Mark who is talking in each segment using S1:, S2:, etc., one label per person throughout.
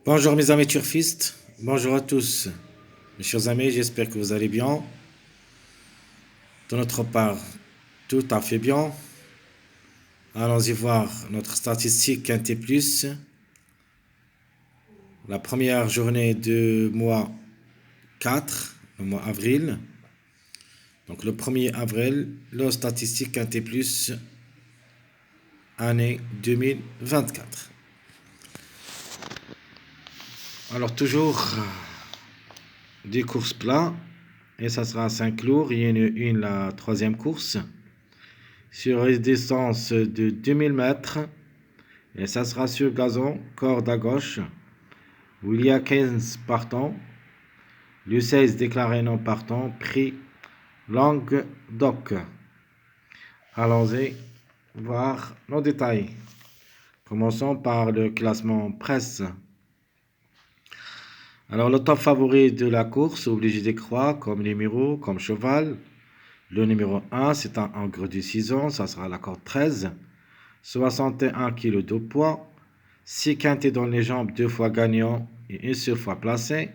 S1: Bonjour mes amis turfistes, bonjour à tous. Mes chers amis, j'espère que vous allez bien. De notre part, tout à fait bien. Allons-y voir notre statistique Quintet Plus. La première journée du mois 4, le mois avril. Donc le 1er avril, le statistique Quintet Plus, année 2024. Alors toujours des courses plats. Et ça sera à Saint-Cloud. Il y en a une, la troisième course, sur une distance de 2000 mètres. Et ça sera sur gazon, corde à gauche, où il y a 15 partants. Le 16 déclaré non partant, prix Languedoc. Allons-y voir nos détails. Commençons par le classement presse. Alors, le top favori de la course, obligé de croire, comme numéro, comme cheval. Le numéro 1, c'est un engre de 6 ans, ça sera la corde 13. 61 kg de poids. 6 quintés dans les jambes, 2 fois gagnant et une seule fois placé.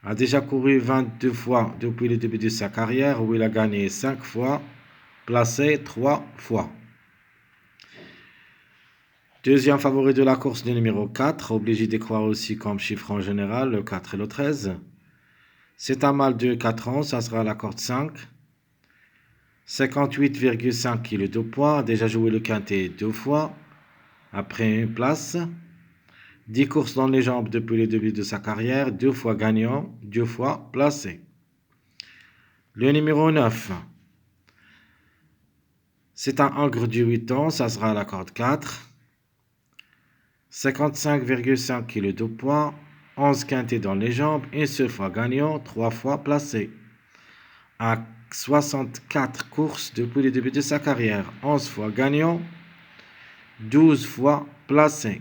S1: A déjà couru 22 fois depuis le début de sa carrière, où il a gagné 5 fois, placé 3 fois. Deuxième favori de la course, le numéro 4, obligé de croire aussi comme chiffre en général, le 4 et le 13. C'est un mâle de 4 ans, ça sera la corde 5. 58,5 kg de poids, déjà joué le quintet 2 fois, après une place. 10 courses dans les jambes depuis le début de sa carrière, 2 fois gagnant, 2 fois placé. Le numéro 9, c'est un engre de 8 ans, ça sera la corde 4. 55,5 kg de poids, 11 quintés dans les jambes, une seule fois gagnant, 3 fois placé. À 64 courses depuis le début de sa carrière, 11 fois gagnant, 12 fois placé.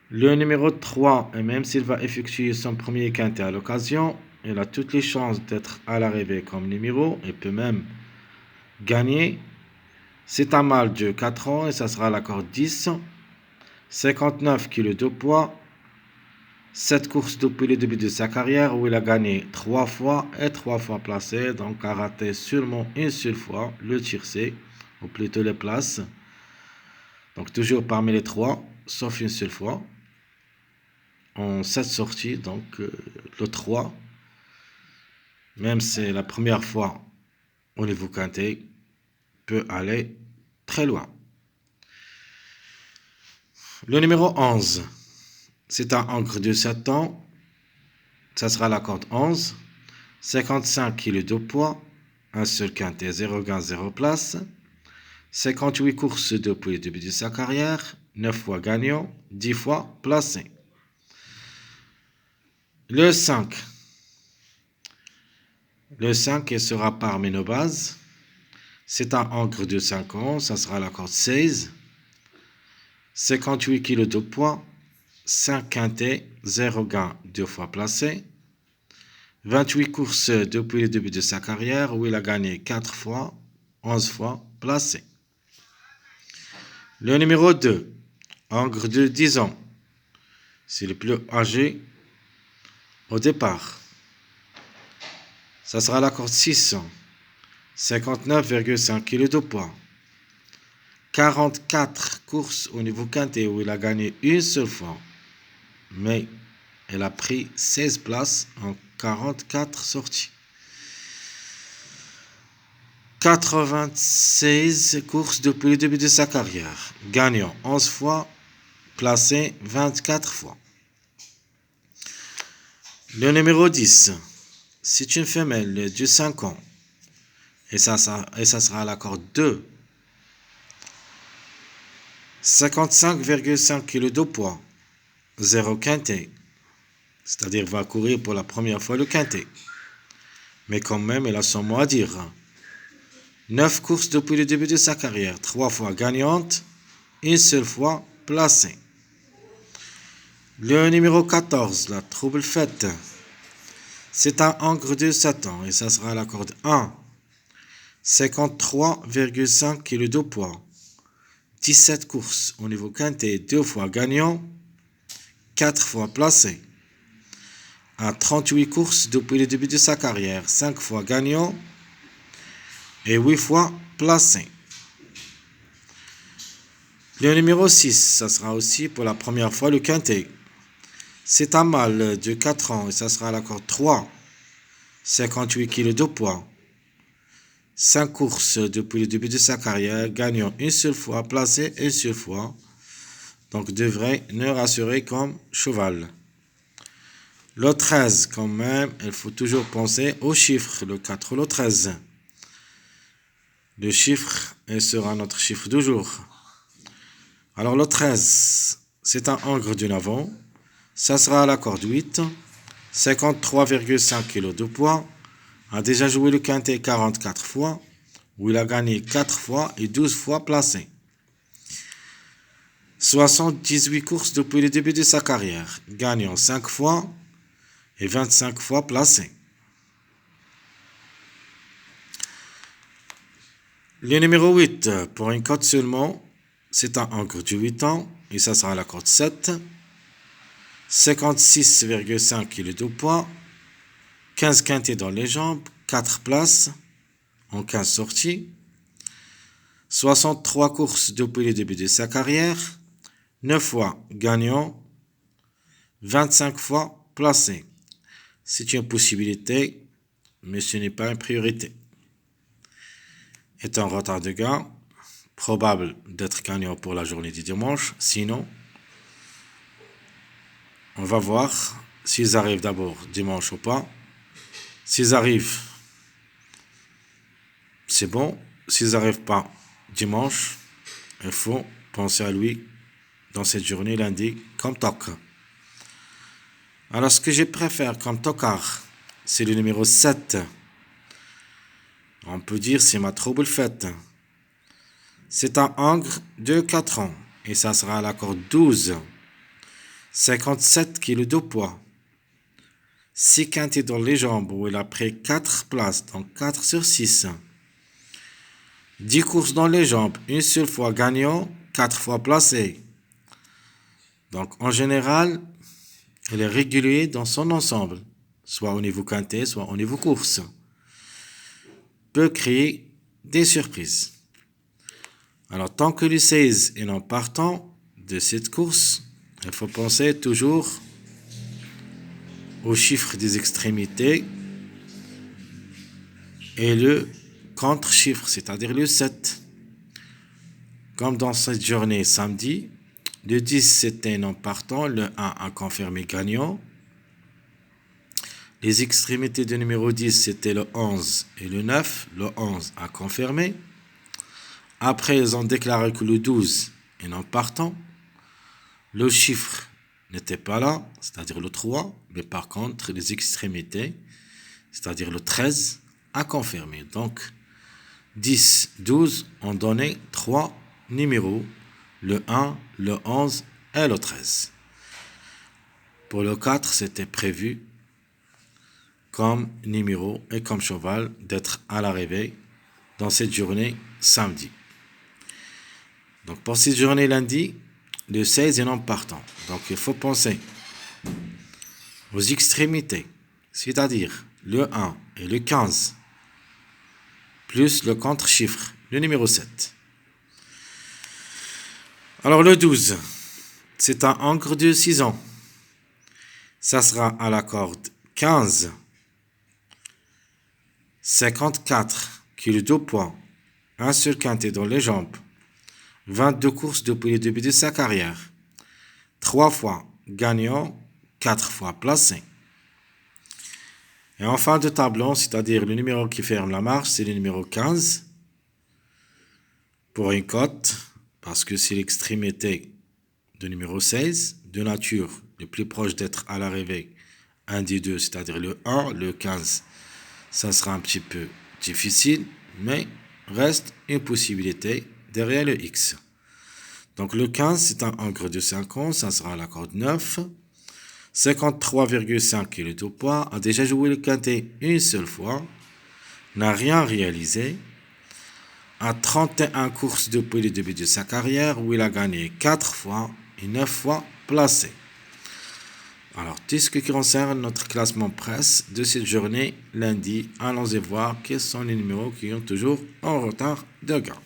S1: Le numéro 3, et même s'il va effectuer son premier quintet à l'occasion, il a toutes les chances d'être à l'arrivée comme numéro et peut même gagner. C'est un mâle de 4 ans et ça sera la corde 10. 59 kg de poids. 7 courses depuis le début de sa carrière où il a gagné 3 fois et 3 fois placé. Donc a raté seulement une seule fois le tiercé, ou plutôt les places. Donc toujours parmi les 3, sauf une seule fois. En 7 sorties, donc le 3, même si c'est la première fois au niveau quintet, peut aller très loin. Le numéro 11, c'est un engre de 7 ans, ça sera la corde 11, 55 kg de poids, un seul quintet, 0 gain, 0 place, 58 courses depuis le début de sa carrière, 9 fois gagnant, 10 fois placé. Le 5, il sera parmi nos bases. C'est un engre de 5 ans, ça sera la corde 16. 58 kg de poids, 5 quintets, 0 gain, 2 fois placé. 28 courses depuis le début de sa carrière où il a gagné 4 fois, 11 fois placé. Le numéro 2, engre de 10 ans. C'est le plus âgé au départ. Ça sera la corde 600. 59,5 kg de poids. 44 courses au niveau quintet où il a gagné une seule fois. Mais elle a pris 16 places en 44 sorties. 96 courses depuis le début de sa carrière. Gagnant 11 fois, placé 24 fois. Le numéro 10, c'est une femelle de 5 ans. Et ça sera la corde 2. 55,5 kg de poids. 0 quintet. C'est-à-dire va courir pour la première fois le quintet. Mais quand même, elle a son mot à dire. 9 courses depuis le début de sa carrière. 3 fois gagnante. Une seule fois placée. Le numéro 14, la trouble faite. C'est un engre de 7 ans et ça sera la corde 1. 53,5 kg de poids. 17 courses au niveau quintet, 2 fois gagnant, 4 fois placé. À 38 courses depuis le début de sa carrière, 5 fois gagnant et 8 fois placé. Le numéro 6, ça sera aussi pour la première fois le quintet. C'est un mâle de 4 ans et ça sera à la corde 3, 58 kg de poids. 5 courses depuis le début de sa carrière, gagnant une seule fois, placé une seule fois. Donc devrait nous rassurer comme cheval. Le 13 quand même, il faut toujours penser au chiffre, le 4 ou le 13. Le chiffre sera notre chiffre du jour. Alors le 13, c'est un hongre du avant. Ça sera à la corde 8, 53,5 kg de poids. A déjà joué le quintet 44 fois, où il a gagné 4 fois et 12 fois placé. 78 courses depuis le début de sa carrière, gagnant 5 fois et 25 fois placé. Le numéro 8, pour une cote seulement, c'est un hongre de 8 ans, et ça sera la cote 7. 56,5 kg de poids, 15 quintets dans les jambes, 4 places en 15 sorties, 63 courses depuis le début de sa carrière, 9 fois gagnant, 25 fois placé. C'est une possibilité, mais ce n'est pas une priorité. Est en retard de gain, probable d'être gagnant pour la journée du dimanche. Sinon, on va voir s'ils arrivent d'abord dimanche ou pas. S'ils arrivent, c'est bon. S'ils n'arrivent pas dimanche, il faut penser à lui dans cette journée lundi comme toc. Alors ce que je préfère comme tocard, c'est le numéro 7. On peut dire c'est ma trouble faite. C'est un hongre de 4 ans et ça sera à la corde 12. 57 kg de poids. 6 quintets dans les jambes où il a pris 4 places, donc 4 sur 6. 10 courses dans les jambes, une seule fois gagnant, 4 fois placé. Donc en général, il est régulier dans son ensemble, soit au niveau quintet, soit au niveau course. Peut créer des surprises. Alors tant que le 16 est en partant de cette course, il faut penser toujours au chiffre des extrémités et le contre-chiffre, c'est-à-dire le 7. Comme dans cette journée samedi, le 10 c'était non partant, le 1 a confirmé gagnant. Les extrémités du numéro 10 c'était le 11 et le 9, le 11 a confirmé. Après ils ont déclaré que le 12 est non partant. Le chiffre n'était pas là, c'est-à-dire le 3, mais par contre les extrémités, c'est-à-dire le 13, a confirmé. Donc 10, 12 ont donné 3 numéros, le 1, le 11 et le 13. Pour le 4, c'était prévu comme numéro et comme cheval d'être à l'arrivée dans cette journée samedi. Donc pour cette journée lundi, le 16 est non partant. Donc il faut penser aux extrémités, c'est-à-dire le 1 et le 15, plus le contre-chiffre, le numéro 7. Alors le 12, c'est un hongre de 6 ans. Ça sera à la corde 15, 54 kg de poids, un seul quintet dans les jambes, 22 courses depuis le début de sa carrière, 3 fois gagnant, 4 fois placé. Et en fin de tableau, c'est-à-dire le numéro qui ferme la marche, c'est le numéro 15 pour une cote, parce que c'est l'extrémité du numéro 16, de nature le plus proche d'être à l'arrivée, un des deux, c'est-à-dire le 1, le 15. Ça sera un petit peu difficile, mais reste une possibilité derrière le X. Donc le 15, c'est un hongre de 5 ans, ça sera à la corde 9. 53,5 kg de poids, a déjà joué le quintet une seule fois, n'a rien réalisé. à 31 courses depuis le début de sa carrière où il a gagné 4 fois et 9 fois placé. Alors, tout ce qui concerne notre classement presse de cette journée, lundi, allons y voir quels sont les numéros qui ont toujours en retard de gain.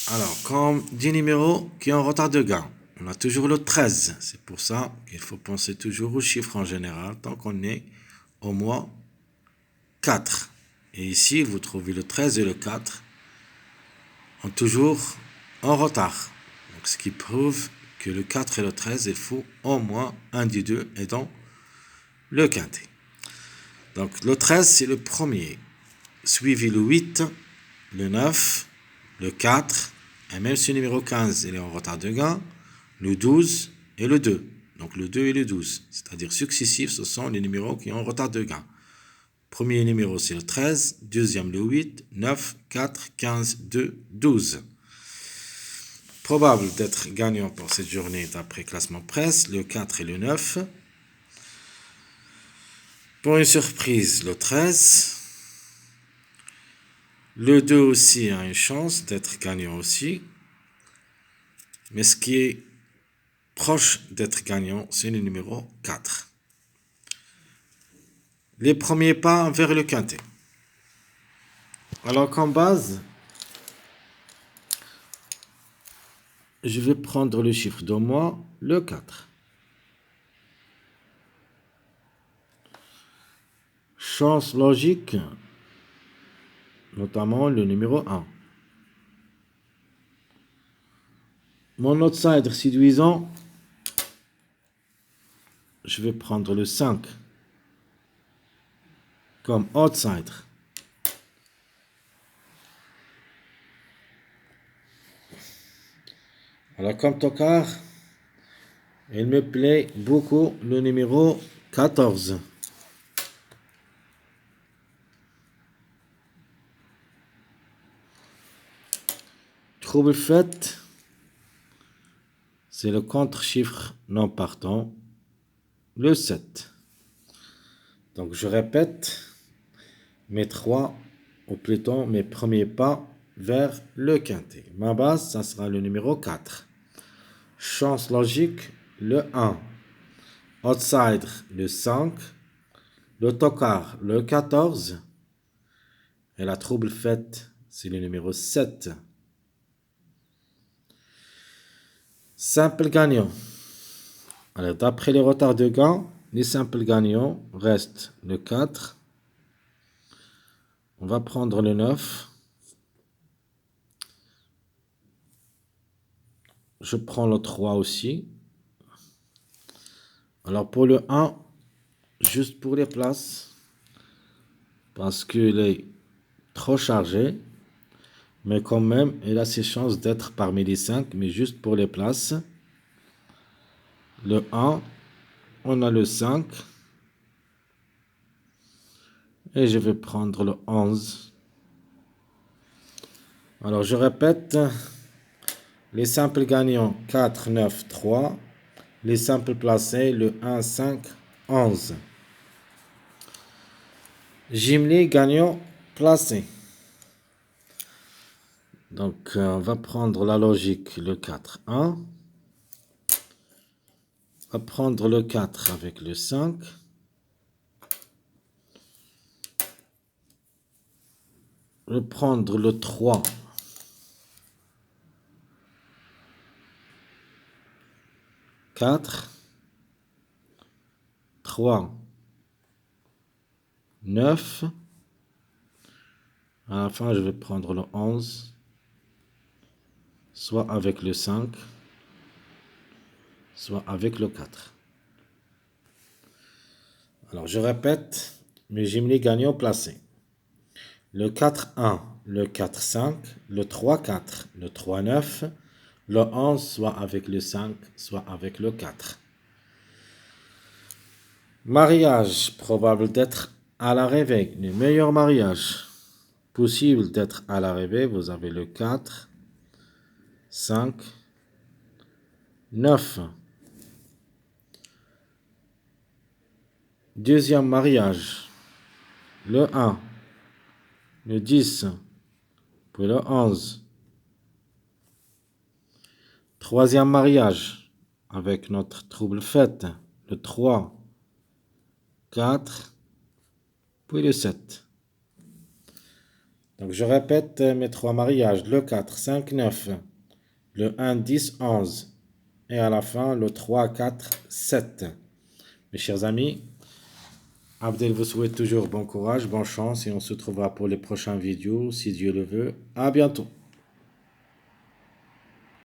S1: Alors, comme 10 numéros qui ont en retard de gain, on a toujours le 13. C'est pour ça qu'il faut penser toujours aux chiffres en général, tant qu'on est au mois 4. Et ici, vous trouvez le 13 et le 4 ont toujours en retard. Donc, ce qui prouve que le 4 et le 13, il faut au moins un des deux et dans le quintet. Donc, le 13, c'est le premier, suivi le 8, le 9, le 4, et même si le numéro 15 il est en retard de gain, le 12 et le 2. Donc, le 2 et le 12, c'est-à-dire successifs, ce sont les numéros qui ont en retard de gain. Premier numéro, c'est le 13, deuxième, le 8, 9, 4, 15, 2, 12. Probable d'être gagnant pour cette journée d'après classement presse, le 4 et le 9. Pour une surprise, le 13. Le 2 aussi a une chance d'être gagnant aussi. Mais ce qui est proche d'être gagnant, c'est le numéro 4. Les premiers pas vers le quintet. Alors qu'en base, je vais prendre le chiffre de moi, le 4. Chance logique, notamment le numéro 1. Mon outsider séduisant, je vais prendre le 5 comme outsider. Alors comme tocard, il me plaît beaucoup le numéro 14. Trouble fait, c'est le contre-chiffre non partant, le 7. Donc je répète mes 3, ou plutôt mes premiers pas vers le quintet. Ma base, ça sera le numéro 4. Chance logique, le 1. Outsider, le 5. Le tocard, le 14. Et la trouble faite, c'est le numéro 7. Simple gagnant. Alors, d'après les retards de gain, les simples gagnants restent le 4. On va prendre le 9. Je prends le 3 aussi. Alors, pour le 1, juste pour les places, parce qu'il est trop chargé, mais quand même, il a ses chances d'être parmi les 5, mais juste pour les places. Le 1, on a le 5. Et je vais prendre le 11. Alors, je répète, les simples gagnants 4, 9, 3. Les simples placés, le 1, 5, 11. Jumelé gagnant placé. Donc, on va prendre la logique, le 4, 1. On va prendre le 4 avec le 5. Je vais prendre le 3. 4. 3. 9. À la fin, je vais prendre le 11. Soit avec le 5. Soit avec le 4. Alors, je répète mes jumelés gagnants placés. Le 4, 1, le 4, 5, le 3, 4, le 3, 9, le 11, soit avec le 5, soit avec le 4. Mariage probable d'être à l'arrivée. Le meilleur mariage possible d'être à l'arrivée, vous avez le 4, 5, 9. Deuxième mariage, le 1, le 10, puis le 11. Troisième mariage avec notre trouble fête, le 3, 4, puis le 7. Donc je répète mes trois mariages, le 4, 5, 9, le 1, 10, 11, et à la fin le 3, 4, 7. Mes chers amis, Abdel vous souhaite toujours bon courage, bonne chance et on se retrouvera pour les prochaines vidéos si Dieu le veut. À bientôt.